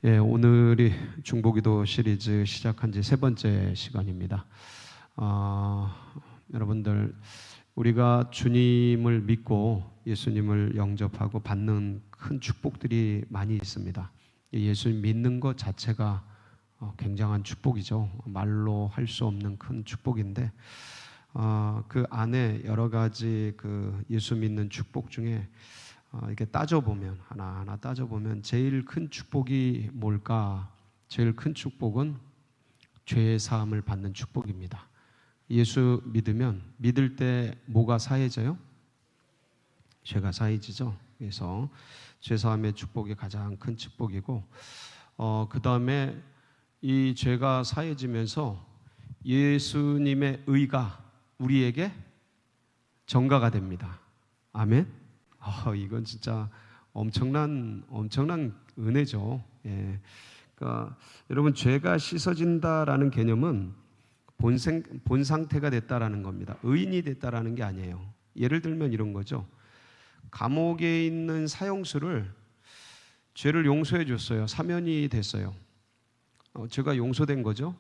오늘이 중보기도 시리즈 시작한 지 세 번째 시간입니다. 여러분들, 우리가 주님을 믿고 예수님을 영접하고 받는 큰 축복들이 많이 있습니다. 예수님 믿는 것 자체가 굉장한 축복이죠. 말로 할 수 없는 큰 축복인데, 그 안에 여러 가지 그 예수 믿는 축복 중에 이렇게 따져보면, 하나하나 따져보면 제일 큰 축복이 뭘까? 제일 큰 축복은 죄의 사함을 받는 축복입니다. 예수 믿으면, 믿을 때 뭐가 사해져요? 죄가 사해지죠. 그래서 죄 사함의 축복이 가장 큰 축복이고, 그 다음에 이 죄가 사해지면서 예수님의 의가 우리에게 전가가 됩니다. 아멘. 이건 진짜 엄청난 은혜죠. 그러니까 여러분, 죄가 씻어진다라는 개념은 본 상태가 됐다라는 겁니다. 의인이 됐다라는 게 아니에요. 예를 들면 이런 거죠. 감옥에 있는 사형수를 죄를 용서해 줬어요. 사면이 됐어요. 죄가 용서된 거죠.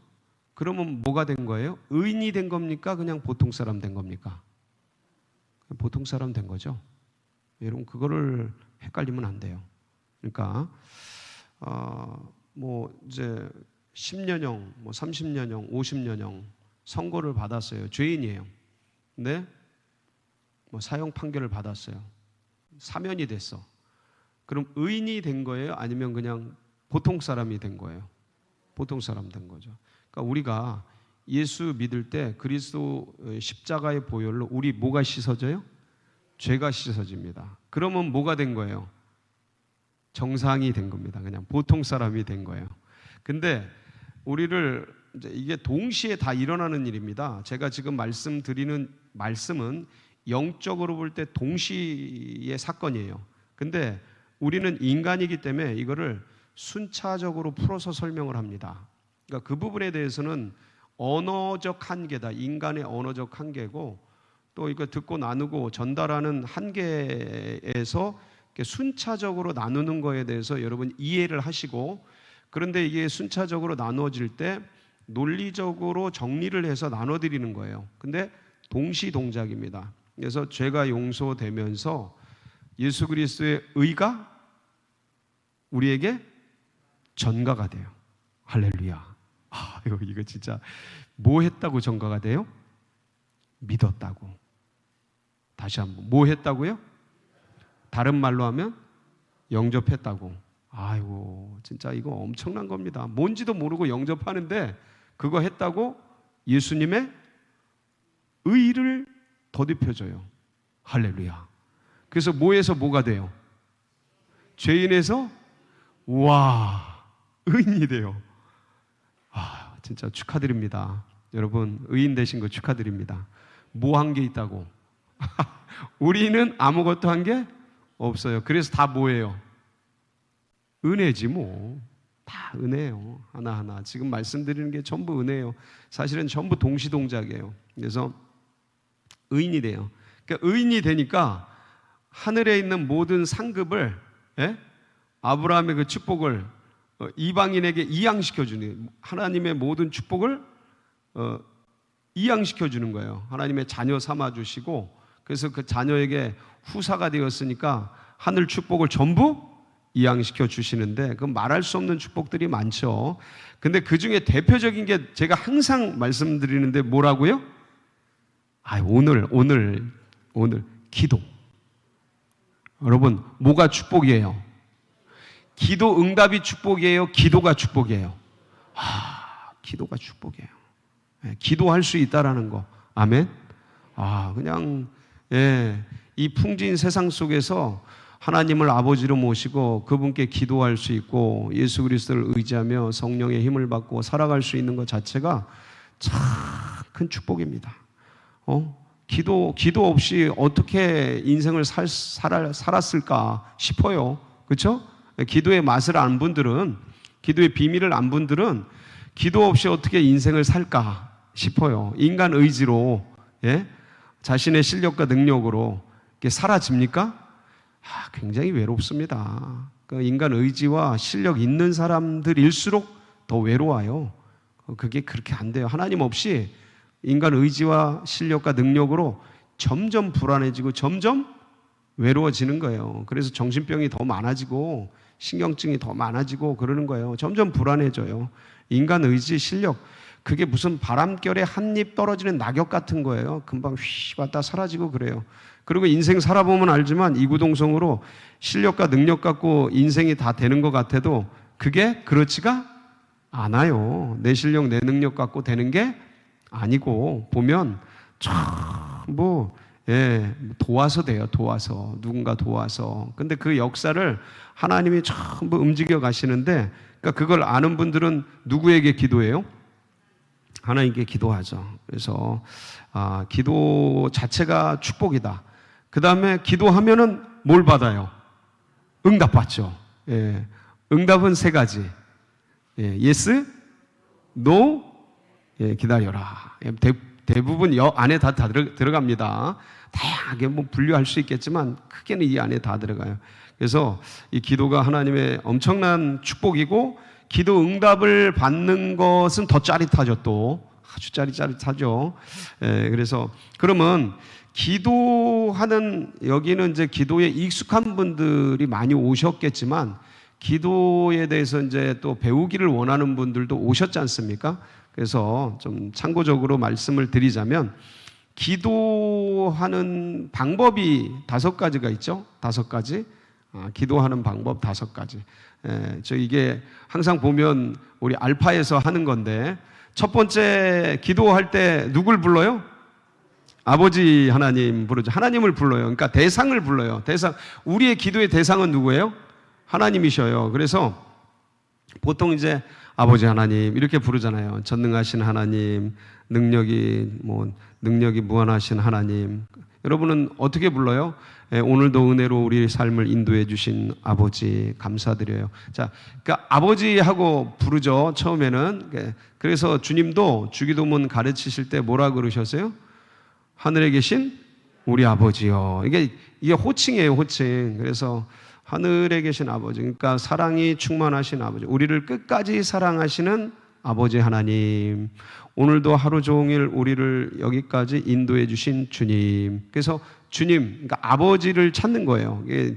그러면 뭐가 된 거예요? 의인이 된 겁니까? 그냥 보통 사람 된 겁니까? 보통 사람 된 거죠. 여러분, 그거를 헷갈리면 안 돼요. 그러니까 이제 10년형, 30년형, 50년형 선고를 받았어요. 죄인이에요. 근데 사형 판결을 받았어요. 사면이 됐어. 그럼 의인이 된 거예요? 아니면 그냥 보통 사람이 된 거예요? 보통 사람 된 거죠. 그러니까 우리가 예수 믿을 때 그리스도 십자가의 보혈로 우리 뭐가 씻어져요? 죄가 씻어집니다. 그러면 뭐가 된 거예요? 정상이 된 겁니다. 그냥 보통 사람이 된 거예요. 근데 우리를 이게 동시에 다 일어나는 일입니다. 제가 지금 말씀드리는 말씀은 영적으로 볼 때 동시의 사건이에요. 근데 우리는 인간이기 때문에 이거를 순차적으로 풀어서 설명을 합니다. 그러니까 그 부분에 대해서는 언어적 한계다. 인간의 언어적 한계고, 또 이거 듣고 나누고 전달하는 한계에서 순차적으로 나누는 거에 대해서 여러분 이해를 하시고, 그런데 이게 순차적으로 나누어질 때 논리적으로 정리를 해서 나눠드리는 거예요. 근데 동시 동작입니다. 그래서 죄가 용서되면서 예수 그리스도의 의가 우리에게 전가가 돼요. 할렐루야. 이거 진짜 뭐 했다고 전가가 돼요? 믿었다고. 다시 한번, 뭐 했다고요? 다른 말로 하면 영접했다고. 진짜 이거 엄청난 겁니다. 뭔지도 모르고 영접하는데 그거 했다고 예수님의 의를 더듬혀줘요. 할렐루야. 그래서 뭐에서 뭐가 돼요? 죄인에서 의인이 돼요. 진짜 축하드립니다. 여러분, 의인 되신 거 축하드립니다. 뭐 한 게 있다고? 우리는 아무것도 한 게 없어요. 그래서 다 뭐예요? 은혜지 뭐. 다 은혜예요. 하나하나. 지금 말씀드리는 게 전부 은혜예요. 사실은 전부 동시동작이에요. 그래서 의인이 돼요. 그러니까 의인이 되니까 하늘에 있는 모든 상급을, 아브라함의 그 축복을 이방인에게 이양시켜 주는, 하나님의 모든 축복을 이양시켜 주는 거예요. 하나님의 자녀 삼아 주시고, 그래서 그 자녀에게 후사가 되었으니까 하늘 축복을 전부 이양시켜 주시는데, 그 말할 수 없는 축복들이 많죠. 근데 그 중에 대표적인 게 제가 항상 말씀드리는데 뭐라고요? 오늘 기도. 여러분, 뭐가 축복이에요? 기도 응답이 축복이에요? 기도가 축복이에요? 기도가 축복이에요. 기도할 수 있다라는 거. 아멘. 이 풍진 세상 속에서 하나님을 아버지로 모시고 그분께 기도할 수 있고 예수 그리스도를 의지하며 성령의 힘을 받고 살아갈 수 있는 것 자체가 참 큰 축복입니다. 기도 없이 어떻게 인생을 살았을까 싶어요. 그렇죠? 기도의 맛을 안 분들은, 기도의 비밀을 안 분들은 기도 없이 어떻게 인생을 살까 싶어요. 인간 의지로, 자신의 실력과 능력으로 사라집니까? 굉장히 외롭습니다. 그 인간 의지와 실력 있는 사람들일수록 더 외로워요. 그게 그렇게 안 돼요. 하나님 없이 인간 의지와 실력과 능력으로 점점 불안해지고 점점 외로워지는 거예요. 그래서 정신병이 더 많아지고 신경증이 더 많아지고 그러는 거예요. 점점 불안해져요. 인간 의지, 실력, 그게 무슨 바람결에 한 입 떨어지는 낙엽 같은 거예요. 금방 휘 왔다 사라지고 그래요. 그리고 인생 살아보면 알지만 이구동성으로 실력과 능력 갖고 인생이 다 되는 것 같아도 그게 그렇지가 않아요. 내 실력, 내 능력 갖고 되는 게 아니고 보면 전부 도와서 돼요. 도와서. 누군가 도와서. 근데 그 역사를 하나님이 전부 움직여 가시는데, 그러니까 그걸 아는 분들은 누구에게 기도해요? 하나님께 기도하죠. 그래서 기도 자체가 축복이다. 그 다음에 기도하면은 뭘 받아요? 응답 받죠. 응답은 세 가지. yes, no, 기다려라. 대부분 안에 다 들어갑니다. 다양하게 뭐 분류할 수 있겠지만 크게는 이 안에 다 들어가요. 그래서 이 기도가 하나님의 엄청난 축복이고, 기도 응답을 받는 것은 더 짜릿하죠. 또 아주 짜릿하죠. 그래서 그러면 기도하는, 여기는 이제 기도에 익숙한 분들이 많이 오셨겠지만 기도에 대해서 이제 또 배우기를 원하는 분들도 오셨지 않습니까? 그래서 좀 참고적으로 말씀을 드리자면, 기도하는 방법이 5가지가 있죠. 5가지. 기도하는 방법 5가지. 저 이게 항상 보면 우리 알파에서 하는 건데, 첫 번째 기도할 때 누굴 불러요? 아버지 하나님 부르죠. 하나님을 불러요. 그러니까 대상을 불러요. 대상. 우리의 기도의 대상은 누구예요? 하나님이셔요. 그래서 보통 이제 아버지 하나님 이렇게 부르잖아요. 전능하신 하나님, 능력이 무한하신 하나님. 여러분은 어떻게 불러요? 오늘도 은혜로 우리 삶을 인도해 주신 아버지 감사드려요. 자, 그러니까 아버지하고 부르죠. 처음에는. 그래서 주님도 주기도문 가르치실 때 뭐라 그러셨어요? 하늘에 계신 우리 아버지요. 이게 호칭이에요, 호칭. 그래서 하늘에 계신 아버지, 그러니까 사랑이 충만하신 아버지, 우리를 끝까지 사랑하시는 아버지 하나님, 오늘도 하루 종일 우리를 여기까지 인도해 주신 주님. 그래서 주님, 그러니까 아버지를 찾는 거예요. 이게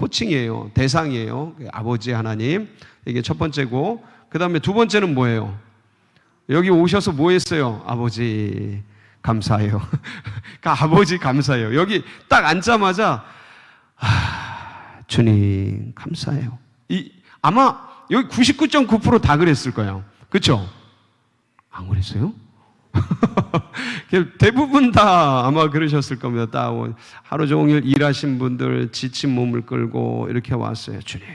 호칭이에요, 대상이에요. 아버지 하나님, 이게 첫 번째고, 그 다음에 두 번째는 뭐예요? 여기 오셔서 뭐 했어요? 아버지 감사해요. 그러니까 아버지 감사해요. 여기 딱 앉자마자 주님 감사해요. 아마 여기 99.9% 다 그랬을 거예요. 그렇죠? 안 그랬어요? 대부분 다 아마 그러셨을 겁니다. 딱 하루 종일 일하신 분들 지친 몸을 끌고 이렇게 왔어요. 주님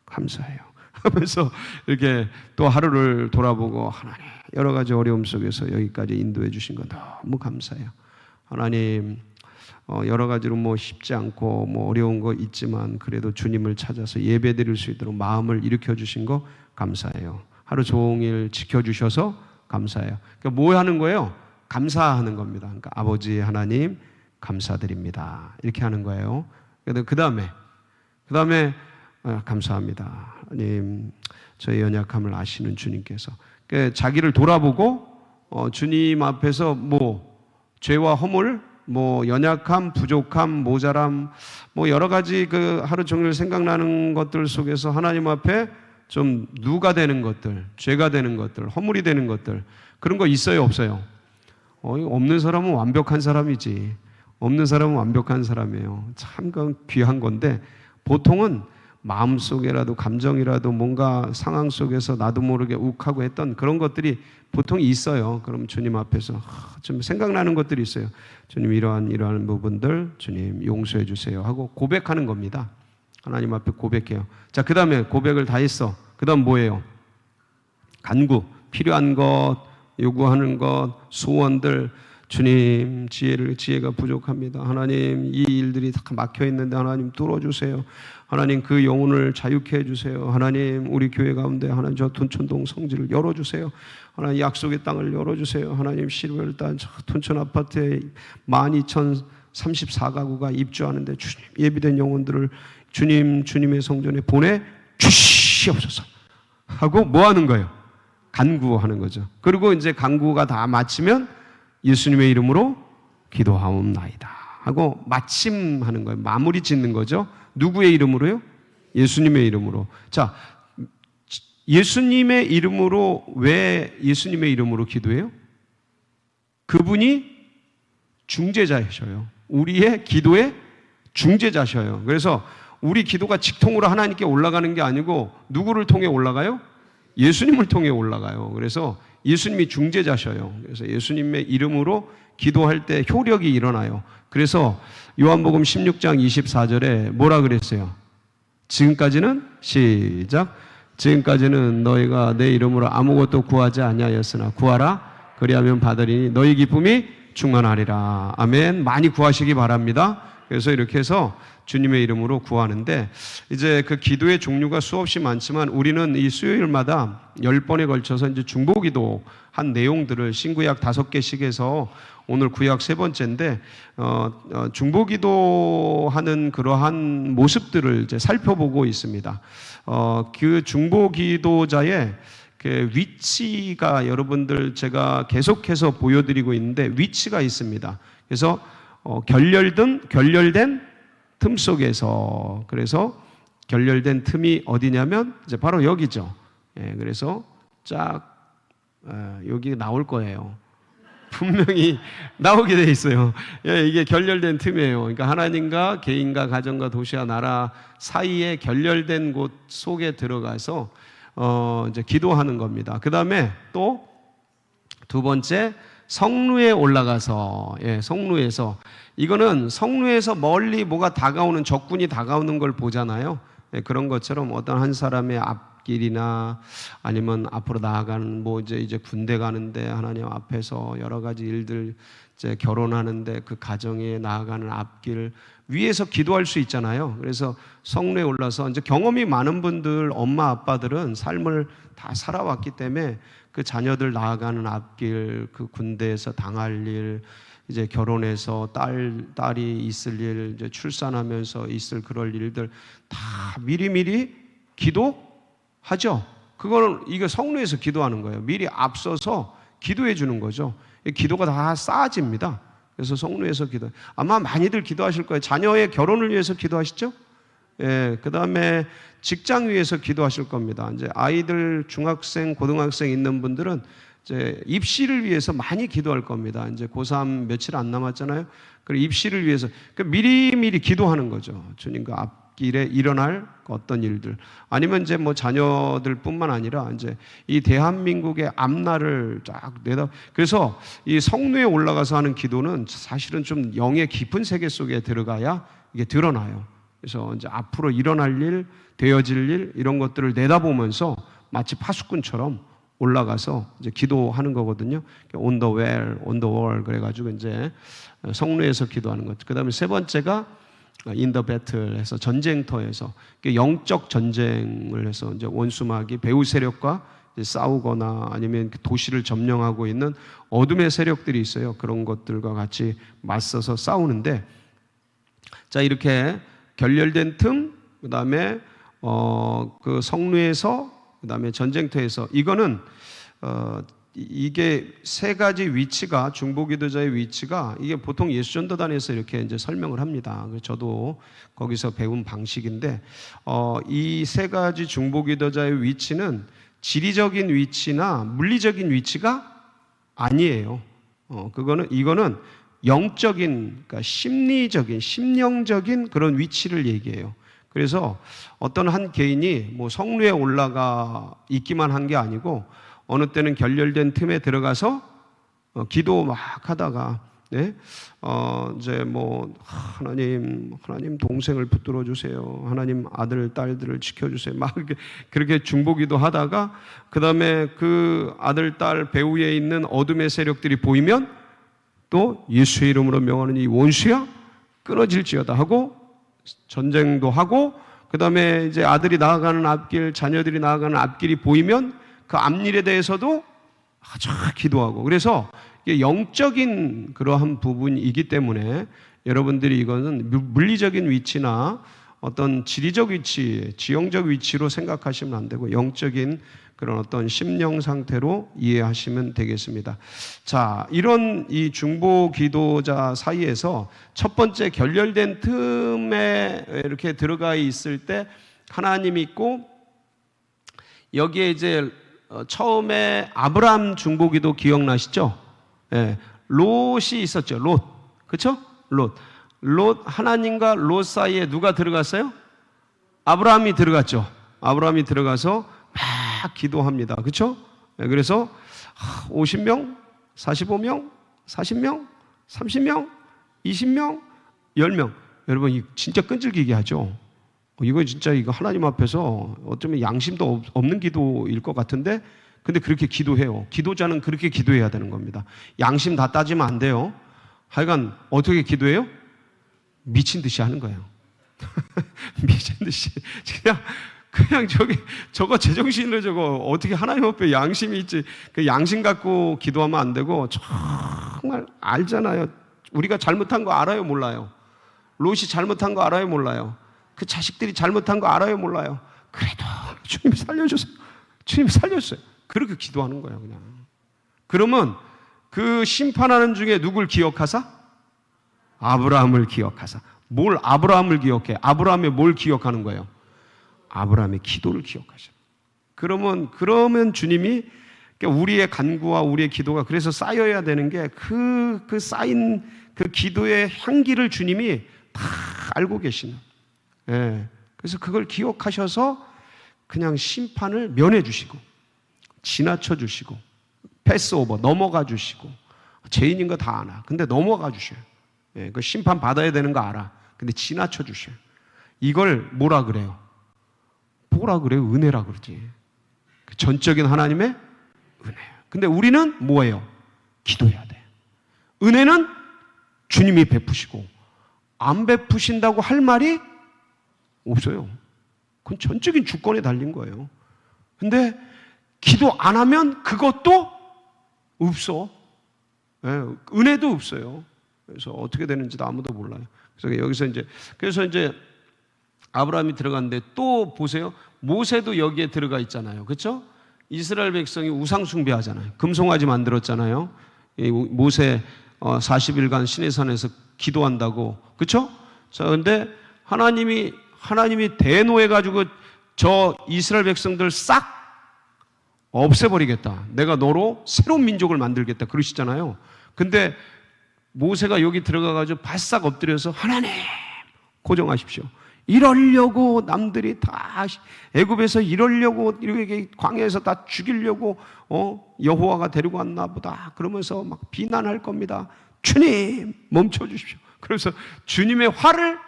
감사해요 하면서 이렇게 또 하루를 돌아보고, 하나님 여러 가지 어려움 속에서 여기까지 인도해 주신 거 너무 감사해요. 하나님 여러 가지로 쉽지 않고 어려운 거 있지만 그래도 주님을 찾아서 예배 드릴 수 있도록 마음을 일으켜 주신 거 감사해요. 하루 종일 지켜주셔서 감사해요. 그러니까 뭐 하는 거예요? 감사하는 겁니다. 그러니까 아버지 하나님 감사드립니다. 이렇게 하는 거예요. 그 다음에 감사합니다. 하나님 저의 연약함을 아시는 주님께서, 그러니까 자기를 돌아보고 주님 앞에서 죄와 허물, 연약함, 부족함, 모자람, 여러 가지 그 하루 종일 생각나는 것들 속에서 하나님 앞에 좀 누가 되는 것들, 죄가 되는 것들, 허물이 되는 것들, 그런 거 있어요, 없어요? 없는 사람은 완벽한 사람이지. 없는 사람은 완벽한 사람이에요. 참 귀한 건데, 보통은 마음속에라도 감정이라도 뭔가 상황 속에서 나도 모르게 욱하고 했던 그런 것들이 보통 있어요. 그럼 주님 앞에서 좀 생각나는 것들이 있어요. 주님 이러한 부분들 주님 용서해 주세요 하고 고백하는 겁니다. 하나님 앞에 고백해요. 자, 그 다음에 고백을 다 했어. 그 다음 뭐예요? 간구, 필요한 것, 요구하는 것, 소원들. 주님 지혜가 부족합니다. 하나님 이 일들이 다 막혀 있는데 하나님 뚫어주세요. 하나님 그 영혼을 자유케 해주세요. 하나님 우리 교회 가운데 하나님 저 둔천동 성지를 열어주세요. 하나님 약속의 땅을 열어주세요. 하나님 시루엘 땅 둔천 아파트에 12,000 34가구가 입주하는데 주님 예비된 영혼들을 주님의 성전에 보내 주시옵소서 하고 뭐 하는 거예요? 간구하는 거죠. 그리고 이제 간구가 다 마치면 예수님의 이름으로 기도하옵나이다 하고 마침하는 거예요. 마무리 짓는 거죠. 누구의 이름으로요? 예수님의 이름으로. 자, 예수님의 이름으로 왜 예수님의 이름으로 기도해요? 그분이 중재자셔요. 우리의 기도의 중재자셔요. 그래서 우리 기도가 직통으로 하나님께 올라가는 게 아니고 누구를 통해 올라가요? 예수님을 통해 올라가요. 그래서 예수님이 중재자셔요. 그래서 예수님의 이름으로 기도할 때 효력이 일어나요. 그래서 요한복음 16장 24절에 뭐라 그랬어요? 지금까지는 시작. 지금까지는 너희가 내 이름으로 아무것도 구하지 아니하였으나 구하라 그리하면 받으리니 너희 기쁨이 충만하리라. 아멘. 많이 구하시기 바랍니다. 그래서 이렇게 해서 주님의 이름으로 구하는데 이제 그 기도의 종류가 수없이 많지만 우리는 이 수요일마다 10번에 걸쳐서 이제 중보기도 한 내용들을 신구약 5개씩 해서 오늘 구약 3번째인데 중보기도하는 그러한 모습들을 이제 살펴보고 있습니다. 그 중보기도자의 그 위치가 여러분들 제가 계속해서 보여드리고 있는데 위치가 있습니다. 그래서 결렬된 틈 속에서 그래서 결렬된 틈이 어디냐면 이제 바로 여기죠. 예, 그래서 여기 나올 거예요. 분명히 나오게 돼 있어요. 예, 이게 결렬된 틈이에요. 그러니까 하나님과 개인과 가정과 도시와 나라 사이에 결렬된 곳 속에 들어가서 이제 기도하는 겁니다. 그 다음에 또 두 번째 성루에 올라가서 성루에서 이거는 성루에서 멀리 뭐가 다가오는 적군이 다가오는 걸 보잖아요. 그런 것처럼 어떤 한 사람의 앞길이나 아니면 앞으로 나아가는 뭐 이제 군대 가는데 하나님 앞에서 여러 가지 일들 이제 결혼하는데 그 가정에 나아가는 앞길 위에서 기도할 수 있잖아요. 그래서 성루에 올라서 이제 경험이 많은 분들 엄마 아빠들은 삶을 다 살아왔기 때문에 그 자녀들 나아가는 앞길 그 군대에서 당할 일 이제 결혼해서 딸이 있을 일, 이제 출산하면서 있을 그럴 일들 다 미리미리 기도하죠. 그거는 이게 성루에서 기도하는 거예요. 미리 앞서서 기도해 주는 거죠. 기도가 다 쌓아집니다. 그래서 성루에서 기도. 아마 많이들 기도하실 거예요. 자녀의 결혼을 위해서 기도하시죠? 예, 그 다음에 직장 위해서 기도하실 겁니다. 이제 아이들 중학생, 고등학생 있는 분들은 이제 입시를 위해서 많이 기도할 겁니다. 이제 고3 며칠 안 남았잖아요. 그리고 입시를 위해서 미리미리 기도하는 거죠. 주님 그 앞길에 일어날 어떤 일들 아니면 이제 뭐 자녀들뿐만 아니라 이제 이 대한민국의 앞날을 쫙 내다. 그래서 이 성루에 올라가서 하는 기도는 사실은 좀 영의 깊은 세계 속에 들어가야 이게 드러나요. 그래서 이제 앞으로 일어날 일, 되어질 일 이런 것들을 내다보면서 마치 파수꾼처럼 올라가서 이제 기도하는 거거든요. On the well, on the wall 그래가지고 이제 성루에서 기도하는 것. 그 다음에 세 번째가 in the battle 해서 전쟁터에서 영적 전쟁을 해서 이제 원수마귀 배후 세력과 싸우거나 아니면 도시를 점령하고 있는 어둠의 세력들이 있어요. 그런 것들과 같이 맞서서 싸우는데 자 이렇게 결렬된 틈, 그 다음에 그 성루에서, 그 다음에 전쟁터에서 이거는 이게 세 가지 위치가 중보기도자의 위치가 이게 보통 예수전도단에서 이렇게 이제 설명을 합니다. 저도 거기서 배운 방식인데 이 세 가지 중보기도자의 위치는 지리적인 위치나 물리적인 위치가 아니에요. 이거는 영적인, 그러니까 심리적인, 심령적인 그런 위치를 얘기해요. 그래서 어떤 한 개인이 뭐 성루에 올라가 있기만 한 게 아니고 어느 때는 결렬된 틈에 들어가서 기도 막 하다가 이제 뭐 하나님 동생을 붙들어 주세요. 하나님 아들 딸들을 지켜 주세요. 막 그렇게 중보기도 하다가 그다음에 그 아들 딸 배후에 있는 어둠의 세력들이 보이면 또 예수의 이름으로 명하는 이 원수야 끊어질지어다 하고 전쟁도 하고 그다음에 이제 아들이 나아가는 앞길, 자녀들이 나아가는 앞길이 보이면 그 앞일에 대해서도 아주 기도하고 그래서 이게 영적인 그러한 부분이기 때문에 여러분들이 이거는 물리적인 위치나 어떤 지리적 위치, 지형적 위치로 생각하시면 안 되고 영적인 그런 어떤 심령 상태로 이해하시면 되겠습니다. 자, 이런 이 중보 기도자 사이에서 첫 번째 결렬된 틈에 이렇게 들어가 있을 때 하나님이 있고, 여기에 이제 처음에 아브람 중보 기도 기억나시죠? 예, 롯이 있었죠. 롯. 그렇죠? 롯 하나님과 롯 사이에 누가 들어갔어요? 아브라함이 들어갔죠. 아브라함이 들어가서 막 기도합니다. 그렇죠? 그래서 50명, 45명, 40명, 30명, 20명, 10명. 여러분 이 진짜 끈질기게 하죠. 이거 진짜 이거 하나님 앞에서 어쩌면 양심도 없는 기도일 것 같은데, 근데 그렇게 기도해요. 기도자는 그렇게 기도해야 되는 겁니다. 양심 다 따지면 안 돼요. 하여간 어떻게 기도해요? 미친 듯이 하는 거예요. 미친 듯이 그냥 저거 제정신으로 저거 어떻게 하나님 앞에 양심이 있지? 그 양심 갖고 기도하면 안 되고, 정말 알잖아요. 우리가 잘못한 거 알아요, 몰라요? 롯이 잘못한 거 알아요, 몰라요? 그 자식들이 잘못한 거 알아요, 몰라요? 그래도 주님 살려주세요. 주님 살려주세요. 그렇게 기도하는 거예요, 그냥. 그러면 그 심판하는 중에 누굴 기억하사? 아브라함을 기억하사. 뭘 아브라함을 기억해? 아브라함의 뭘 기억하는 거예요? 아브라함의 기도를 기억하셔. 그러면 주님이 우리의 간구와 우리의 기도가 그래서 쌓여야 되는 게 그 쌓인 그 기도의 향기를 주님이 다 알고 계시는. 예. 그래서 그걸 기억하셔서 그냥 심판을 면해 주시고 지나쳐 주시고 패스오버 넘어가 주시고, 죄인인 거 다 알아. 근데 넘어가 주셔요. 예. 그 심판 받아야 되는 거 알아. 근데 지나쳐 주셔요. 이걸 뭐라 그래요? 뭐라 그래요? 은혜라 그러지. 그 전적인 하나님의 은혜예요. 근데 우리는 뭐예요? 기도해야 돼. 은혜는 주님이 베푸시고 안 베푸신다고 할 말이 없어요. 그건 전적인 주권에 달린 거예요. 근데 기도 안 하면 그것도 없어. 예, 은혜도 없어요. 그래서 어떻게 되는지도 아무도 몰라요. 그래서 이제 아브라함이 들어갔는데 또 보세요. 모세도 여기에 들어가 있잖아요. 그렇죠? 이스라엘 백성이 우상 숭배하잖아요. 금송아지 만들었잖아요. 모세 40일간 시내산에서 기도한다고. 그렇죠? 자, 근데 하나님이 대노해 가지고 저 이스라엘 백성들 싹 없애버리겠다. 내가 너로 새로운 민족을 만들겠다. 그러시잖아요. 근데 모세가 여기 들어가 가지고 바싹 엎드려서 하나님 고정하십시오. 이러려고 남들이 다 애굽에서 이러려고 이렇게 광야에서 다 죽이려고 여호와가 데리고 왔나 보다. 그러면서 막 비난할 겁니다. 주님 멈춰 주십시오. 그래서 주님의 화를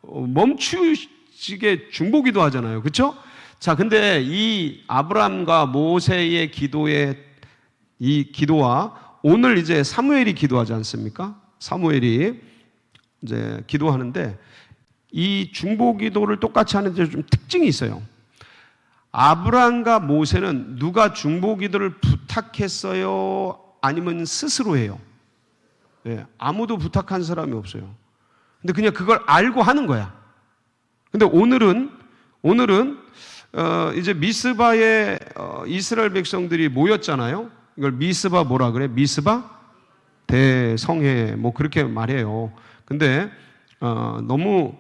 멈추시게 중보기도 하잖아요. 그렇죠? 자, 근데 이 아브라함과 모세의 기도의 이 기도와 오늘 이제 사무엘이 기도하지 않습니까? 사무엘이 이제 기도하는데 이 중보 기도를 똑같이 하는데 좀 특징이 있어요. 아브라함과 모세는 누가 중보 기도를 부탁했어요? 아니면 스스로 해요? 네, 아무도 부탁한 사람이 없어요. 근데 그냥 그걸 알고 하는 거야. 근데 오늘은 이제 미스바에 이스라엘 백성들이 모였잖아요. 이걸 미스바 뭐라 그래? 미스바 대성회 뭐 그렇게 말해요. 근데 너무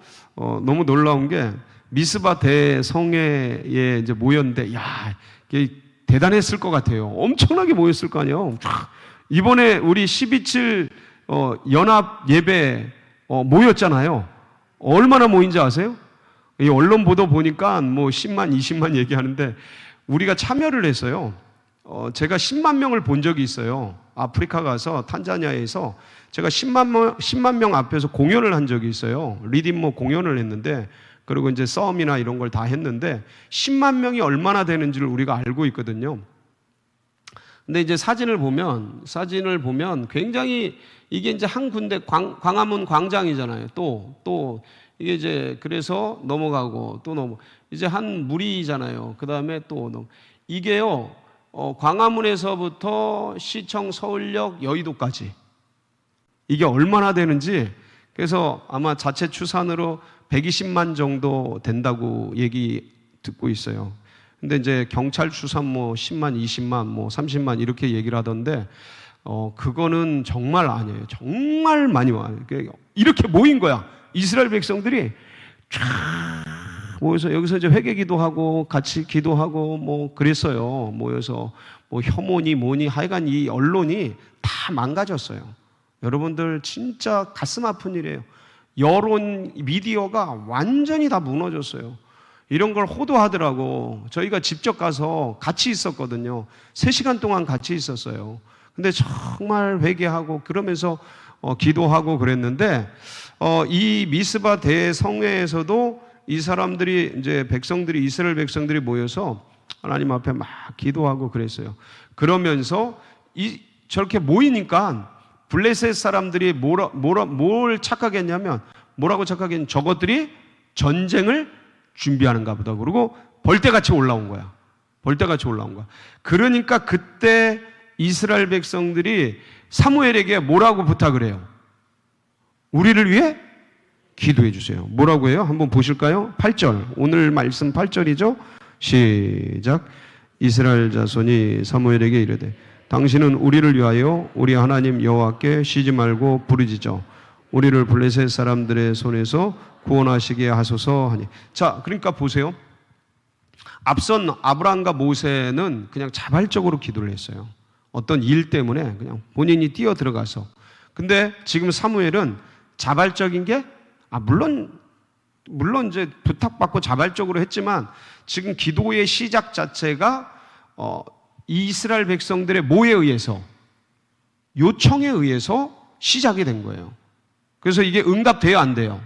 놀라운 게 미스바 대성회에 이제 모였는데, 야, 이게 대단했을 것 같아요. 엄청나게 모였을 거 아니에요. 이번에 우리 12.7 연합 예배 모였잖아요. 얼마나 모인지 아세요? 이 언론 보도 보니까 뭐 10만, 20만 얘기하는데 우리가 참여를 했어요. 제가 10만 명을 본 적이 있어요. 아프리카 가서 탄자니아에서 제가 10만 명 앞에서 공연을 한 적이 있어요. 리딘모 공연을 했는데, 그리고 이제 싸움이나 이런 걸 다 했는데 10만 명이 얼마나 되는지를 우리가 알고 있거든요. 근데 이제 사진을 보면 굉장히 이게 이제 한 군데 광화문 광장이잖아요. 또 이게 이제 그래서 넘어가고 또 이제 한 무리잖아요. 그 다음에 또 이게요. 광화문에서부터 시청, 서울역, 여의도까지 이게 얼마나 되는지 그래서 아마 자체 추산으로 120만 정도 된다고 얘기 듣고 있어요. 근데 이제 경찰 추산 뭐 10만, 20만, 뭐 30만 이렇게 얘기를 하던데 그거는 정말 아니에요. 정말 많이 와요. 이렇게 모인 거야. 이스라엘 백성들이 쫙 모여서 여기서 이제 회개 기도하고 같이 기도하고 뭐 그랬어요. 모여서 뭐 혐오니 뭐니 하여간 이 언론이 다 망가졌어요. 여러분들 진짜 가슴 아픈 일이에요. 여론 미디어가 완전히 다 무너졌어요. 이런 걸 호도하더라고. 저희가 직접 가서 같이 있었거든요. 3시간 동안 같이 있었어요. 근데 정말 회개하고 그러면서 기도하고 그랬는데 이 미스바 대성회에서도 이 사람들이 이제 백성들이 이스라엘 백성들이 모여서 하나님 앞에 막 기도하고 그랬어요. 그러면서 저렇게 모이니까 블레셋 사람들이 뭘 착각했냐면 뭐라고 착각했냐면 저것들이 전쟁을 준비하는가 보다. 그러고 벌떼같이 올라온 거야. 벌떼같이 올라온 거야. 그러니까 그때 이스라엘 백성들이 사무엘에게 뭐라고 부탁을 해요? 우리를 위해 기도해 주세요. 뭐라고 해요? 한번 보실까요? 8절. 오늘 말씀 8절이죠. 시작. 이스라엘 자손이 사무엘에게 이르되 당신은 우리를 위하여 우리 하나님 여호와께 쉬지 말고 부르짖어 우리를 블레셋 사람들의 손에서 구원하시게 하소서 하니. 자, 그러니까 보세요. 앞선 아브라함과 모세는 그냥 자발적으로 기도를 했어요. 어떤 일 때문에 그냥 본인이 뛰어 들어가서. 근데 지금 사무엘은 자발적인 게 물론 이제 부탁받고 자발적으로 했지만 지금 기도의 시작 자체가 이스라엘 백성들의 뭐에 의해서, 요청에 의해서 시작이 된 거예요. 그래서 이게 응답돼요, 안 돼요?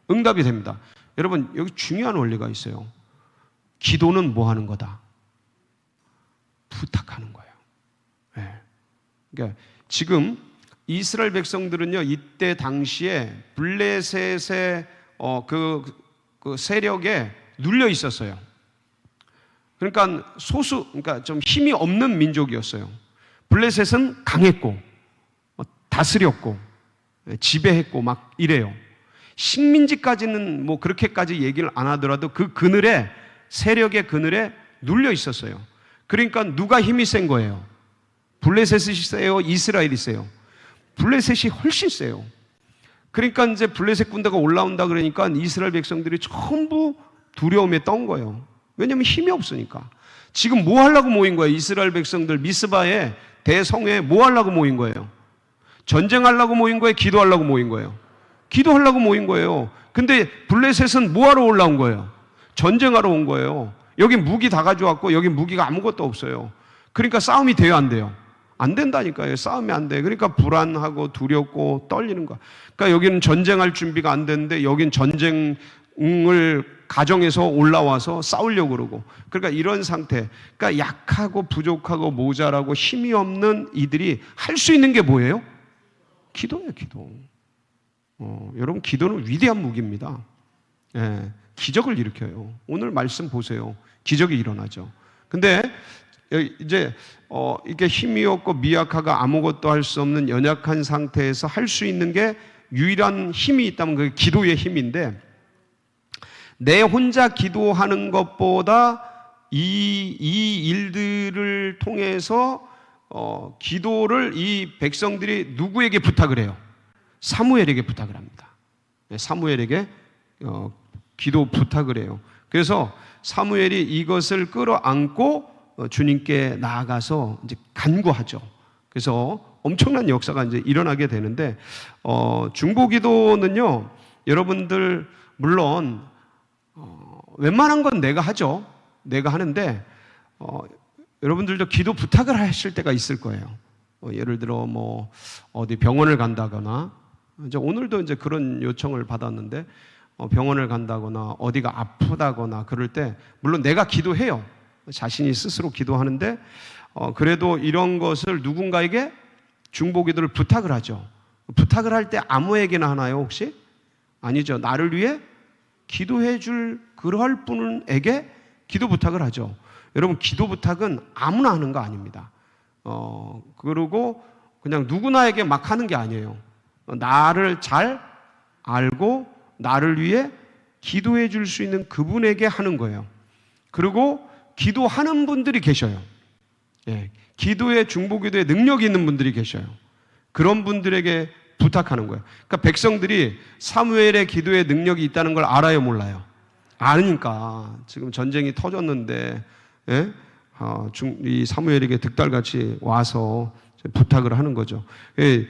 응답이 됩니다. 여러분, 여기 중요한 원리가 있어요. 기도는 뭐 하는 거다? 부탁하는 거예요. 네. 그러니까 지금 이스라엘 백성들은요, 이때 당시에 블레셋의 그 세력에 눌려 있었어요. 그러니까 그러니까 좀 힘이 없는 민족이었어요. 블레셋은 강했고, 다스렸고, 지배했고, 막 이래요. 식민지까지는 뭐 그렇게까지 얘기를 안 하더라도 그 그늘에, 세력의 그늘에 눌려 있었어요. 그러니까 누가 힘이 센 거예요? 블레셋이 세요? 이스라엘이 세요? 블레셋이 훨씬 세요. 그러니까 이제 블레셋 군대가 올라온다 그러니까 이스라엘 백성들이 전부 두려움에 떤 거예요. 왜냐하면 힘이 없으니까. 지금 뭐 하려고 모인 거예요? 이스라엘 백성들 미스바에 대성회에 뭐 하려고 모인 거예요? 전쟁하려고 모인 거예요? 기도하려고 모인 거예요? 기도하려고 모인 거예요. 근데 블레셋은 뭐 하러 올라온 거예요? 전쟁하러 온 거예요. 여기 무기 다 가져왔고 여기 무기가 아무것도 없어요. 그러니까 싸움이 돼요, 안 돼요? 안 된다니까요. 싸움이 안 돼. 그러니까 불안하고 두렵고 떨리는 거야. 그러니까 여기는 전쟁할 준비가 안 되는데 여긴 전쟁을 가정에서 올라와서 싸우려고 그러고. 그러니까 이런 상태. 그러니까 약하고 부족하고 모자라고 힘이 없는 이들이 할 수 있는 게 뭐예요? 기도예요, 기도. 여러분, 기도는 위대한 무기입니다. 예, 기적을 일으켜요. 오늘 말씀 보세요. 기적이 일어나죠. 근데 이제 이게 힘이 없고 미약하고 아무것도 할 수 없는 연약한 상태에서 할 수 있는 게 유일한 힘이 있다면 그게 기도의 힘인데, 내 혼자 기도하는 것보다 이 일들을 통해서 기도를 이 백성들이 누구에게 부탁을 해요? 사무엘에게 부탁을 합니다. 사무엘에게 기도 부탁을 해요. 그래서 사무엘이 이것을 끌어안고 주님께 나아가서 이제 간구하죠. 그래서 엄청난 역사가 이제 일어나게 되는데, 중보기도는요, 여러분들 물론 웬만한 건 내가 하죠. 내가 하는데 여러분들도 기도 부탁을 하실 때가 있을 거예요. 예를 들어 뭐 어디 병원을 간다거나, 이제 오늘도 이제 그런 요청을 받았는데 병원을 간다거나 어디가 아프다거나 그럴 때 물론 내가 기도해요. 자신이 스스로 기도하는데 그래도 이런 것을 누군가에게 중보기도를 부탁을 하죠. 부탁을 할 때 아무에게나 하나요, 혹시? 아니죠. 나를 위해 기도해 줄 그럴 분에게 기도 부탁을 하죠. 여러분, 기도 부탁은 아무나 하는 거 아닙니다. 그리고 그냥 누구나에게 막 하는 게 아니에요. 나를 잘 알고 나를 위해 기도해 줄 수 있는 그분에게 하는 거예요. 그리고 기도하는 분들이 계셔요. 예, 기도에 중보기도에 능력이 있는 분들이 계셔요. 그런 분들에게 부탁하는 거예요. 그러니까 백성들이 사무엘의 기도에 능력이 있다는 걸 알아요, 몰라요? 아니까 지금 전쟁이 터졌는데 예? 이 사무엘에게 득달같이 와서 부탁을 하는 거죠. 예,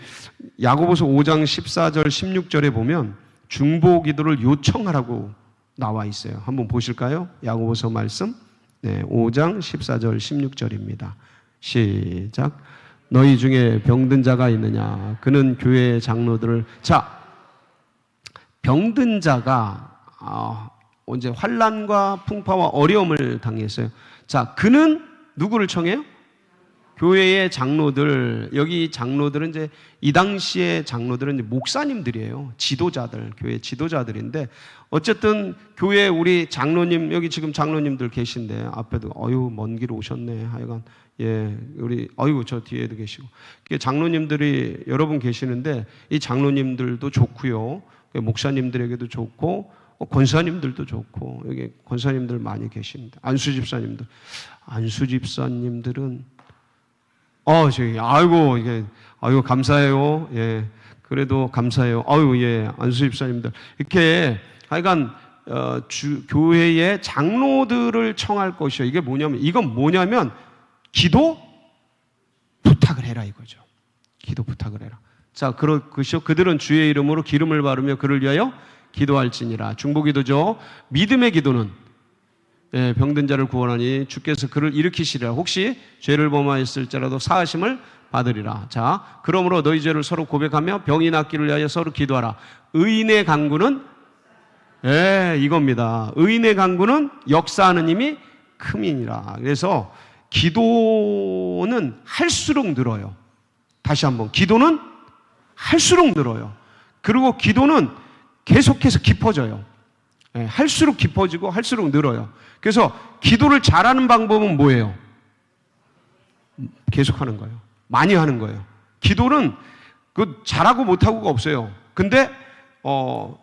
야고보서 5장 14절 16절에 보면 중보기도를 요청하라고 나와 있어요. 한번 보실까요? 야고보서 말씀 5장 14절 16절입니다. 시작. 너희 중에 병든 자가 있느냐? 그는 교회의 장로들을. 자, 병든 자가 언제 환난과 풍파와 어려움을 당했어요. 자, 그는 누구를 청해요? 교회의 장로들. 여기 장로들은 이제 이 당시의 장로들은 이제 목사님들이에요. 지도자들, 교회 지도자들인데 어쨌든 교회 우리 장로님, 여기 지금 장로님들 계신데 앞에도 먼 길 오셨네. 하여간 예, 우리 저 뒤에도 계시고 장로님들이 여러 분 계시는데 이 장로님들도 좋고요. 목사님들에게도 좋고 권사님들도 좋고 여기 권사님들 많이 계십니다. 안수 집사님들은 감사해요. 예, 그래도 감사해요. 예, 안수 집사님들 이렇게 하여간 교회의 장로들을 청할 것이요. 이건 뭐냐면 기도 부탁을 해라 이거죠. 기도 부탁을 해라. 자, 그들은 주의 이름으로 기름을 바르며 그를 위하여 기도할지니라. 중보기도죠. 믿음의 기도는 병든 자를 구원하니 주께서 그를 일으키시리라. 혹시 죄를 범하였을지라도 사하심을 받으리라. 자, 그러므로 너희 죄를 서로 고백하며 병이 낫기를 위하여 서로 기도하라. 의인의 간구는 이겁니다. 의인의 간구는 역사하는 힘이 큼이니라. 그래서 기도는 할수록 늘어요. 다시 한번, 기도는 할수록 늘어요. 그리고 기도는 계속해서 깊어져요. 할수록 깊어지고 할수록 늘어요. 그래서 기도를 잘하는 방법은 뭐예요? 계속하는 거예요. 많이 하는 거예요. 기도는 잘하고 못하고가 없어요. 근데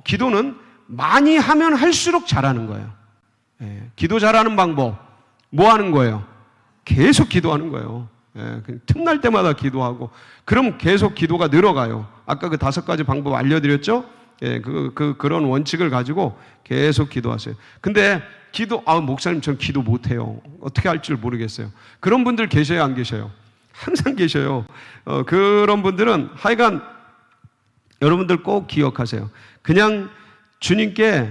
기도는 많이 하면 할수록 잘하는 거예요. 기도 잘하는 방법 뭐 하는 거예요? 계속 기도하는 거예요. 틈날 때마다 기도하고 그럼 계속 기도가 늘어가요. 아까 그 5가지 방법 알려드렸죠? 그런 원칙을 가지고 계속 기도하세요. 근데 목사님 전 기도 못해요. 어떻게 할 줄 모르겠어요. 그런 분들 계셔요, 안 계셔요? 항상 계셔요. 그런 분들은 하여간 여러분들 꼭 기억하세요. 그냥 주님께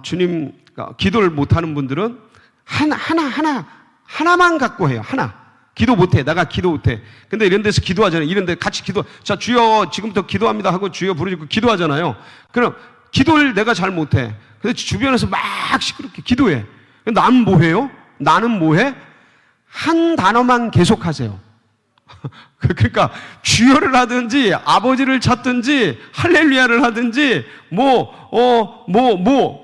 주님 기도를 못하는 분들은 하나만 갖고 해요. 하나. 기도 못해. 내가 기도 못해. 근데 이런 데서 기도하잖아요. 이런 데 같이 자, 주여 지금부터 기도합니다 하고 주여 부르짖고 기도하잖아요. 그럼 기도를 내가 잘 못해. 그래서 주변에서 막 시끄럽게 기도해. 나는 뭐 해요? 나는 뭐 해? 한 단어만 계속 하세요. 그러니까 주여를 하든지 아버지를 찾든지 할렐루야를 하든지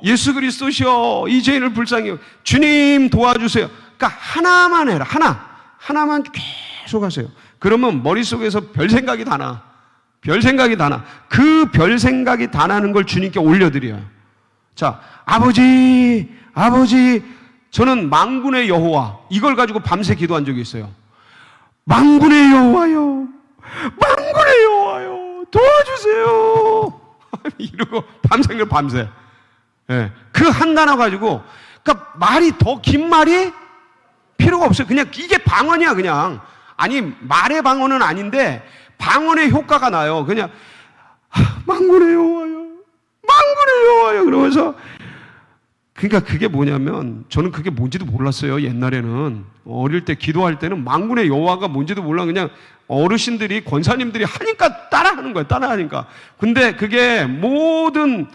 예수 그리스도시여 이 죄인을 불쌍히 주님 도와주세요. 그러니까 하나만 해라. 하나만 계속 하세요. 그러면 머릿속에서 별 생각이 다 나. 그 별 생각이 다 나는 걸 주님께 올려드려요. 자, 아버지, 저는 만군의 여호와 이걸 가지고 밤새 기도한 적이 있어요. 만군의 여호와요, 도와주세요. 이러고 밤새. 그 한 단어 가지고, 그러니까 더 긴 말이 필요가 없어요. 그냥 이게 방언이야, 그냥. 아니, 말의 방언은 아닌데, 방언의 효과가 나요. 그냥, 만군의 여호와요. 그러면서, 그러니까 그게 뭐냐면, 저는 그게 뭔지도 몰랐어요, 옛날에는. 어릴 때 기도할 때는 만군의 여호와가 뭔지도 몰라. 그냥 어르신들이, 권사님들이 하니까 따라하는 거예요, 따라하니까. 근데 그게 모든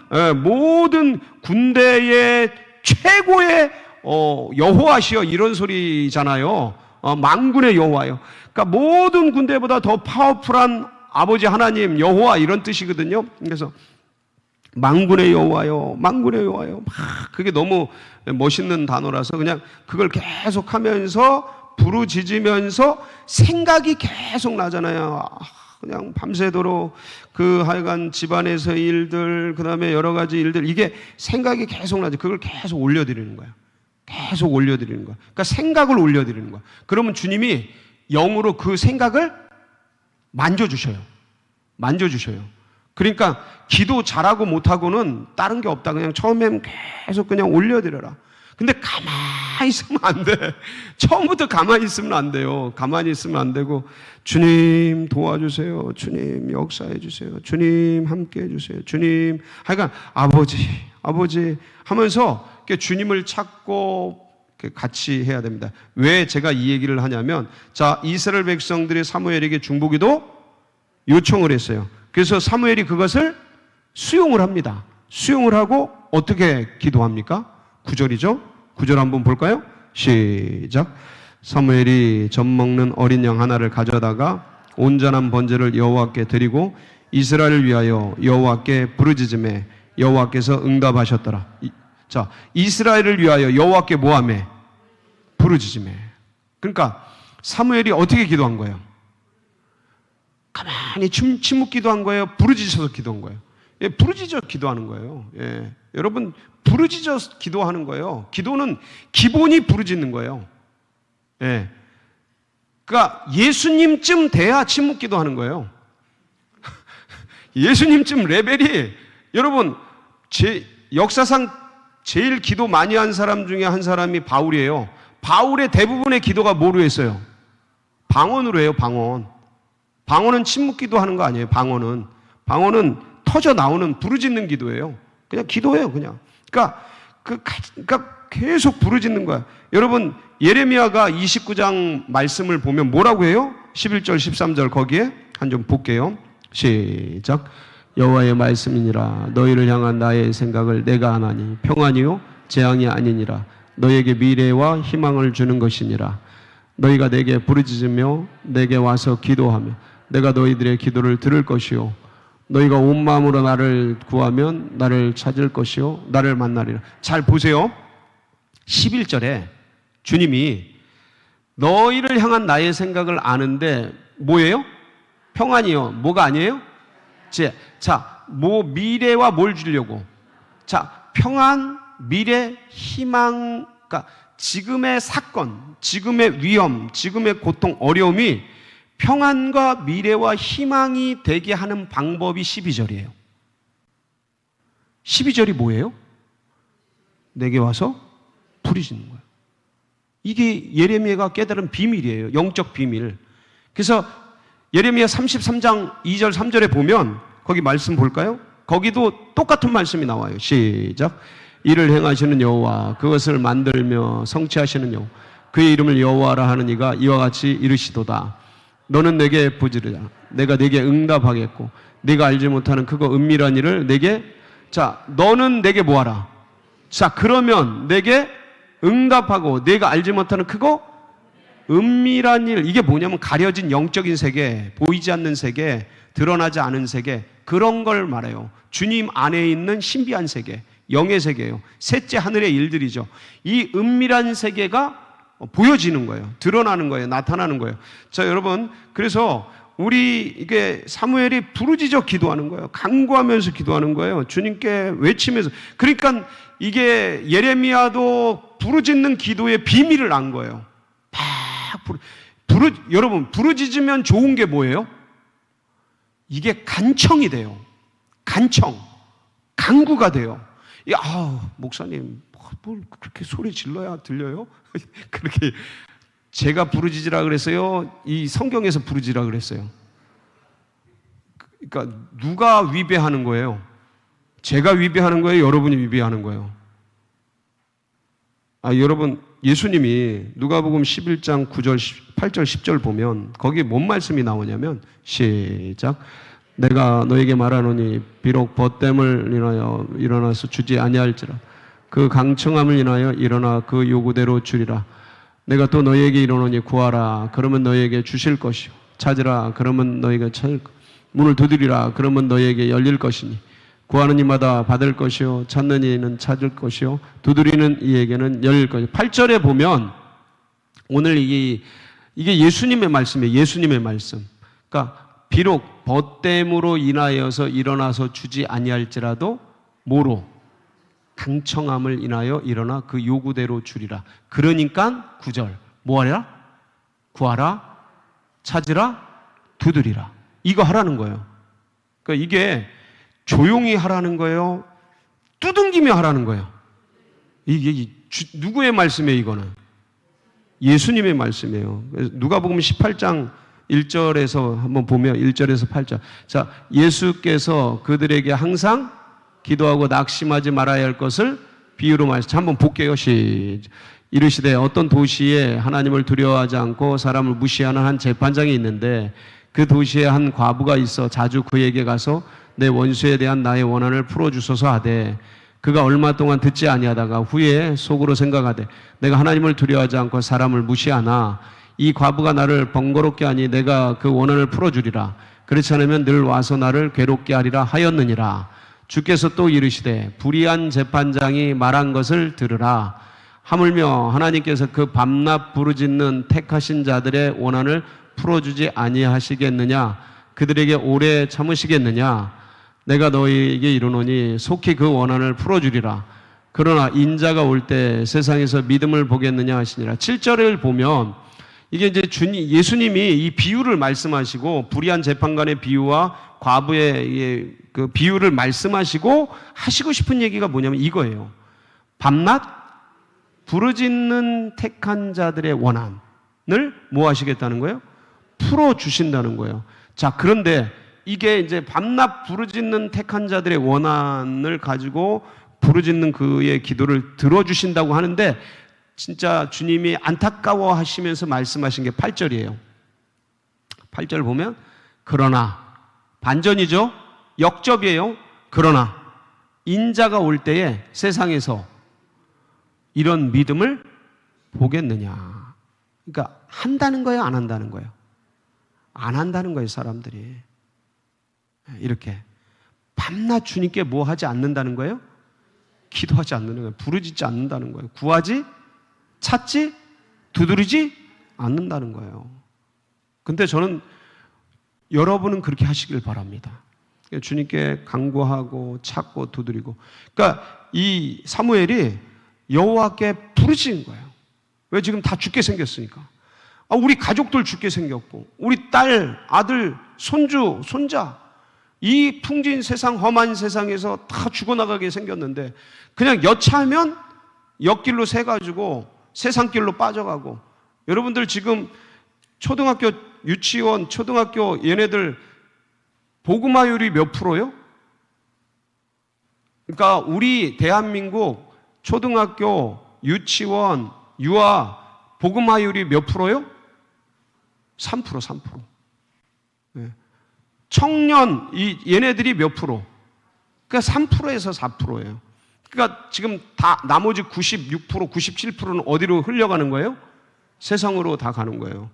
군대의 최고의 여호와시여 이런 소리잖아요. 만군의 여호와요. 그러니까 모든 군대보다 더 파워풀한 아버지 하나님 여호와 이런 뜻이거든요. 그래서 만군의 여호와요. 그게 너무 멋있는 단어라서 그냥 그걸 계속하면서 부르짖으면서 생각이 계속 나잖아요. 그냥 밤새도록 그 하여간 집안에서 일들, 그 다음에 여러 가지 일들, 이게 생각이 계속 나죠. 그걸 계속 올려드리는 거야. 계속 올려드리는 거야. 그러니까 생각을 올려드리는 거야. 그러면 주님이 영으로 그 생각을 만져주셔요. 만져주셔요. 그러니까 기도 잘하고 못하고는 다른 게 없다. 그냥 처음엔 계속 그냥 올려드려라. 근데 가만히 있으면 안 돼. 처음부터 가만히 있으면 안 돼요. 가만히 있으면 안 되고, 주님 도와주세요. 주님 역사해 주세요. 주님 함께 해 주세요. 주님, 하여간 아버지 하면서 주님을 찾고 같이 해야 됩니다. 왜 제가 이 얘기를 하냐면, 자, 이스라엘 백성들이 사무엘에게 중보기도 요청을 했어요. 그래서 사무엘이 그것을 수용을 합니다. 수용을 하고 어떻게 기도합니까? 9절이죠. 9절 한번 볼까요? 시작. 사무엘이 젖 먹는 어린 양 하나를 가져다가 온전한 번제를 여호와께 드리고 이스라엘을 위하여 여호와께 부르짖음에 여호와께서 응답하셨더라. 자, 이스라엘을 위하여 여호와께 뭐하매? 부르짖음에. 그러니까 사무엘이 어떻게 기도한 거예요? 가만히 침묵 기도한 거예요? 부르짖어서 기도한 거예요? 예, 부르짖어 기도하는 거예요. 예, 여러분 부르짖어 기도하는 거예요. 기도는 기본이 부르짖는 거예요. 예, 그러니까 예수님쯤 돼야 침묵 기도하는 거예요. 예수님쯤 레벨이, 여러분 역사상 제일 기도 많이 한 사람 중에 한 사람이 바울이에요. 바울의 대부분의 기도가 뭐로 했어요? 방언으로 해요. 방언은 침묵 기도하는 거 아니에요. 방언은 터져 나오는 부르짖는 기도예요. 그냥 기도예요. 그냥. 그러니까 계속 부르짖는 거야. 여러분 예레미야가 29장 말씀을 보면 뭐라고 해요? 11절 13절 거기에 한 좀 볼게요. 시작. 여호와의 말씀이니라. 너희를 향한 나의 생각을 내가 아나니 평안이요 재앙이 아니니라. 너희에게 미래와 희망을 주는 것이니라. 너희가 내게 부르짖으며 내게 와서 기도하며 내가 너희들의 기도를 들을 것이요 너희가 온 마음으로 나를 구하면 나를 찾을 것이요 나를 만나리라. 잘 보세요. 11절에 주님이 너희를 향한 나의 생각을 아는데 뭐예요? 평안이요. 뭐가 아니에요? 자, 미래와 뭘 주려고? 자, 평안, 미래, 희망, 그러니까 지금의 사건, 지금의 위험, 지금의 고통, 어려움이 평안과 미래와 희망이 되게 하는 방법이 12절이에요. 12절이 뭐예요? 내게 와서 부르짖는 거예요. 이게 예레미야가 깨달은 비밀이에요. 영적 비밀. 그래서 예레미야 33장 2절 3절에 보면 거기 말씀 볼까요? 거기도 똑같은 말씀이 나와요. 시작. 이를 행하시는 여호와 그것을 만들며 성취하시는 여호와 그의 이름을 여호와라 하는 이가 이와 같이 이르시도다. 너는 내게 부지르자. 내가 내게 응답하겠고 네가 알지 못하는 크고 은밀한 일을 내게, 자, 너는 내게 뭐하라? 자, 그러면 내게 응답하고 내가 알지 못하는 크고 은밀한 일, 이게 뭐냐면 가려진 영적인 세계, 보이지 않는 세계, 드러나지 않은 세계, 그런 걸 말해요. 주님 안에 있는 신비한 세계, 영의 세계예요. 셋째 하늘의 일들이죠. 이 은밀한 세계가 보여지는 거예요. 드러나는 거예요. 나타나는 거예요. 자, 여러분, 그래서 이게 사무엘이 부르짖어 기도하는 거예요. 간구하면서 기도하는 거예요. 주님께 외치면서. 그러니까 이게 예레미야도 부르짖는 기도의 비밀을 안 거예요. 여러분, 부르짖으면 좋은 게 뭐예요? 이게 간청이 돼요. 간구가 돼요. 목사님, 뭘 그렇게 소리 질러야 들려요? 그렇게 제가 부르짖으라 그랬어요? 이 성경에서 부르짖으라 그랬어요? 그러니까 누가 위배하는 거예요? 제가 위배하는 거예요? 여러분이 위배하는 거예요? 여러분, 예수님이 누가복음 11장 9절, 8절, 10절 보면 거기에 뭔 말씀이 나오냐면 시작. 내가 너에게 말하노니 비록 벗됨을 인하여 일어나서 주지 아니할지라 그 강청함을 인하여 일어나 그 요구대로 주리라. 내가 또 너희에게 이르노니 구하라 그러면 너희에게 주실 것이요 찾으라 그러면 너희가 찾을 것 문을 두드리라 그러면 너희에게 열릴 것이니 구하는 이마다 받을 것이요 찾는 이는 찾을 것이요 두드리는 이에게는 열릴 것이요. 8절에 보면 오늘 이게 예수님의 말씀이에요. 예수님의 말씀. 그러니까 비록 벗됨으로 인하여서 일어나서 주지 아니할지라도 뭐로? 강청함을 인하여 일어나 그 요구대로 주리라. 그러니까 9절 뭐하라? 구하라, 찾으라, 두드리라. 이거 하라는 거예요. 그러니까 이게 조용히 하라는 거예요? 두둥기며 하라는 거예요? 이게 누구의 말씀이에요? 이거는 예수님의 말씀이에요. 누가복음 18장 1절에서 한번 보면 1절에서 8절. 자, 예수께서 그들에게 항상 기도하고 낙심하지 말아야 할 것을 비유로 말씀. 한번 볼게요. 이르시되 어떤 도시에 하나님을 두려워하지 않고 사람을 무시하는 한 재판장이 있는데 그 도시에 한 과부가 있어 자주 그에게 가서 내 원수에 대한 나의 원한을 풀어주소서 하되 그가 얼마 동안 듣지 아니하다가 후에 속으로 생각하되 내가 하나님을 두려워하지 않고 사람을 무시하나 이 과부가 나를 번거롭게 하니 내가 그 원한을 풀어주리라. 그렇지 않으면 늘 와서 나를 괴롭게 하리라 하였느니라. 주께서 또 이르시되 불의한 재판장이 말한 것을 들으라. 하물며 하나님께서 그 밤낮 부르짖는 택하신 자들의 원한을 풀어주지 아니하시겠느냐? 그들에게 오래 참으시겠느냐? 내가 너희에게 이르노니 속히 그 원한을 풀어주리라. 그러나 인자가 올 때 세상에서 믿음을 보겠느냐 하시니라. 7절을 보면 이게 이제 예수님이 이 비유를 말씀하시고 불의한 재판관의 비유와 과부의 그 비유를 말씀하시고 하시고 싶은 얘기가 뭐냐면 이거예요. 밤낮 부르짖는 택한 자들의 원한을 뭐 하시겠다는 거예요? 풀어주신다는 거예요. 자, 그런데 이게 이제 밤낮 부르짖는 택한 자들의 원한을 가지고 부르짖는 그의 기도를 들어주신다고 하는데 진짜 주님이 안타까워 하시면서 말씀하신 게 8절이에요. 8절 보면 그러나 반전이죠. 역접이에요. 그러나 인자가 올 때에 세상에서 이런 믿음을 보겠느냐. 그러니까 한다는 거예요, 안 한다는 거예요? 안 한다는 거예요, 사람들이. 이렇게 밤낮 주님께 뭐 하지 않는다는 거예요? 기도하지 않는 거예요. 부르짖지 않는다는 거예요. 구하지, 찾지, 두드리지 않는다는 거예요. 근데 저는 여러분은 그렇게 하시길 바랍니다. 주님께 간구하고 찾고 두드리고. 그러니까 이 사무엘이 여호와께 부르짖은 거예요. 왜? 지금 다 죽게 생겼으니까. 우리 가족들 죽게 생겼고 우리 딸, 아들, 손주, 손자 이 풍진 세상, 험한 세상에서 다 죽어나가게 생겼는데 그냥 여차하면 옆길로 새가지고 세상길로 빠져가고. 여러분들 지금 초등학교 유치원, 초등학교 얘네들 복음화율이 몇 프로요? 그러니까 우리 대한민국 초등학교, 유치원, 유아 복음화율이 몇 프로요? 3%, 3%. 네. 청년, 얘네들이 몇 프로? 그러니까 3%에서 4%예요. 그러니까 지금 다 나머지 96%, 97%는 어디로 흘려가는 거예요? 세상으로 다 가는 거예요.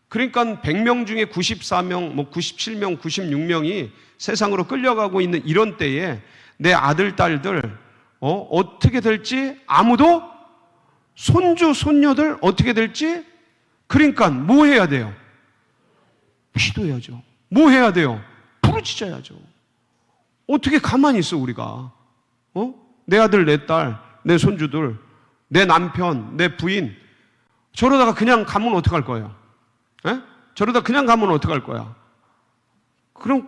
그러니까 100명 중에 94명, 97명, 96명이 세상으로 끌려가고 있는 이런 때에 내 아들, 딸들 어떻게 될지 아무도 손주, 손녀들 어떻게 될지 그러니까 뭐 해야 돼요? 기도해야죠. 뭐 해야 돼요? 부르짖어야죠. 어떻게 가만히 있어 우리가? 내 아들, 내 딸, 내 손주들, 내 남편, 내 부인 저러다가 그냥 가면 어떡할 거예요? 에? 저러다 그냥 가면 어떡할 거야? 그럼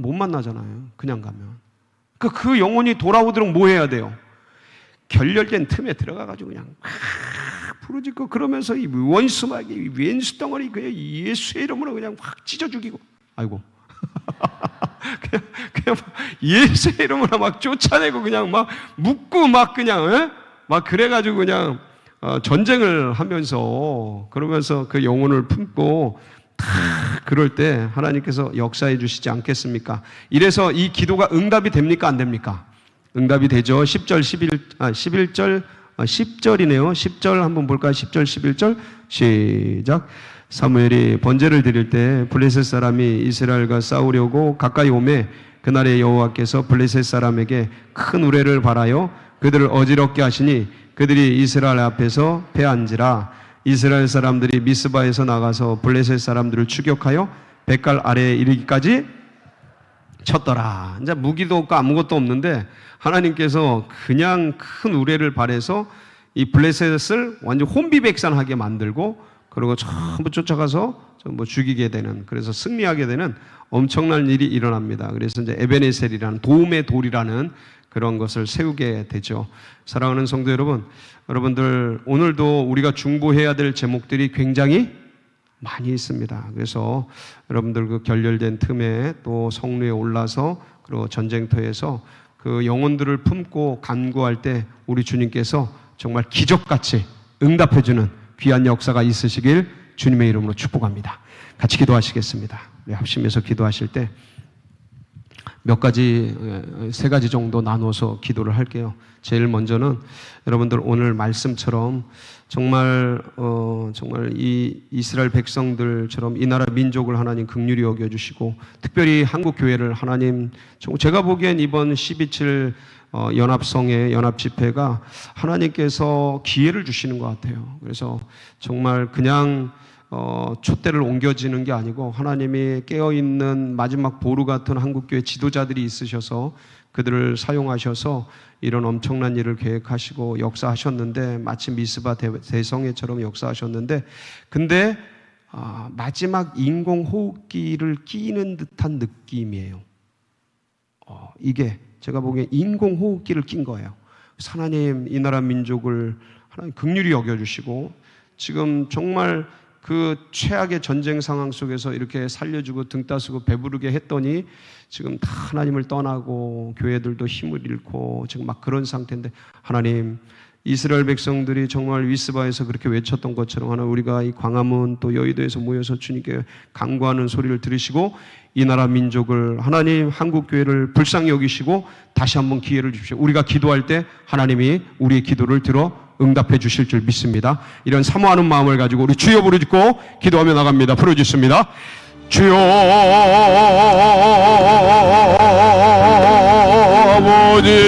못 만나잖아요. 그냥 가면. 그 영혼이 돌아오도록 뭐 해야 돼요? 결렬된 틈에 들어가가지고 그냥 부르짖고 그러면서 이 원수막이 왼수 덩어리 그냥 예수의 이름으로 그냥 확 찢어 죽이고. 아이고. 그냥 예수의 이름으로 막 쫓아내고 그냥 막 묻고 막 그냥 막 그래가지고 그냥 전쟁을 하면서 그러면서 그 영혼을 품고 다 그럴 때 하나님께서 역사해 주시지 않겠습니까? 이래서 이 기도가 응답이 됩니까? 안 됩니까? 응답이 되죠. 10절, 11절, 10절이네요. 10절 한번 볼까요? 10절, 11절 시작. 사무엘이 번제를 드릴 때 블레셋 사람이 이스라엘과 싸우려고 가까이 오매 그날에 여호와께서 블레셋 사람에게 큰 우레를 발하여 그들을 어지럽게 하시니 그들이 이스라엘 앞에서 패한지라. 이스라엘 사람들이 미스바에서 나가서 블레셋 사람들을 추격하여 백갈 아래에 이르기까지 쳤더라. 이제 무기도 없고 아무것도 없는데 하나님께서 그냥 큰 우레를 발해서 이 블레셋을 완전 혼비백산하게 만들고 그리고 전부 쫓아가서 전부 죽이게 되는, 그래서 승리하게 되는 엄청난 일이 일어납니다. 그래서 이제 에베네셀이라는 도움의 돌이라는 그런 것을 세우게 되죠. 사랑하는 성도 여러분, 여러분들 오늘도 우리가 중보해야 될 제목들이 굉장히 많이 있습니다. 그래서 여러분들 그 결렬된 틈에 또 성루에 올라서 그리고 전쟁터에서 그 영혼들을 품고 간구할 때 우리 주님께서 정말 기적같이 응답해주는 귀한 역사가 있으시길 주님의 이름으로 축복합니다. 같이 기도하시겠습니다. 우리 합심해서 기도하실 때 몇 가지, 세 가지 정도 나눠서 기도를 할게요. 제일 먼저는 여러분들 오늘 말씀처럼 정말 이 이스라엘 백성들처럼 이 나라 민족을 하나님 긍휼히 여겨주시고 특별히 한국 교회를 하나님, 제가 보기엔 이번 12.7 연합성의 연합집회가 하나님께서 기회를 주시는 것 같아요. 그래서 정말 그냥 촛대를 옮겨지는 게 아니고 하나님이 깨어있는 마지막 보루 같은 한국교회 지도자들이 있으셔서 그들을 사용하셔서 이런 엄청난 일을 계획하시고 역사하셨는데, 마치 미스바 대성회처럼 역사하셨는데, 근데 마지막 인공호흡기를 끼는 듯한 느낌이에요. 이게 제가 보기엔 인공호흡기를 낀 거예요. 하나님, 이 나라 민족을 하나님 긍휼히 여겨주시고 지금 정말 그 최악의 전쟁 상황 속에서 이렇게 살려주고 등 따스고 배부르게 했더니 지금 다 하나님을 떠나고 교회들도 힘을 잃고 지금 막 그런 상태인데, 하나님, 이스라엘 백성들이 정말 위스바에서 그렇게 외쳤던 것처럼 하나님, 우리가 이 광화문 또 여의도에서 모여서 주님께 간구하는 소리를 들으시고 이 나라 민족을 하나님, 한국 교회를 불쌍히 여기시고 다시 한번 기회를 주십시오. 우리가 기도할 때 하나님이 우리의 기도를 들어 응답해 주실 줄 믿습니다. 이런 사모하는 마음을 가지고 우리 주여 부르짖고 기도하며 나갑니다. 부르짖습니다. 주여 아버지